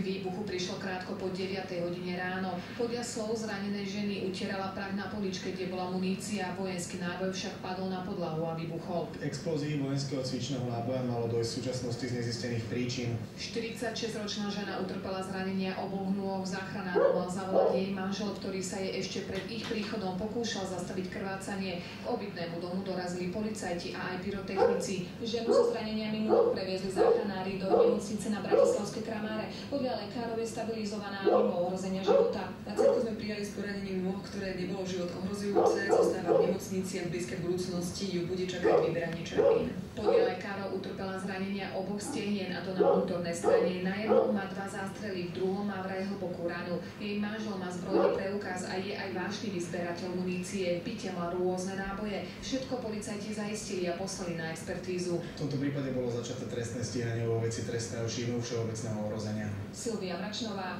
výbuchu prišlo krátko po 9. hodine ráno. Podľa slov zranenej ženy utierala prach na poličke, kde bola munícia. Vojenský náboj však padol na podlahu a vybuchol. K explózii vojenského cvičného náboja malo dojsť v súčasnosti z nezistených príčin. 46-ročná žena utrpela zranenia oboch nôh. Záchranár mal zavolať jej manžel, ktorý sa jej ešte pred ich príchodom pokúšal zastaviť krvácanie. K obytnému domu dorazili policajti a aj pyrotechnici. Ženu so zraneniami nôh previezli záchranári do nemocnice na Bratislavskej Kramáre. Podľa lekárov je stabilizovaná mimo ohrozenia života. Pacientku sme prijali s poranením nôh, ktoré nebolo život ohrozujúce, zostáva v nemocnici a v blízkej budúcnosti ju bude čakať vyberanie črepín. Podľa lekárov utrpela zranenia oboch stehien, a to na vnútornej strane. Na jednom má 2 zástrely, v druhom má vraj hlbokú ranu. Jej manžel má zbrojný preukaz a je aj vášnivý zberateľ munície. V byte mal rôzne náboje. Všetko policajti zaistili a poslali na expertízu. V tomto prípade bolo začaté trestné stíhanie vo veci trestného činu všeobecného ohrozenia. Silvia Mračnová.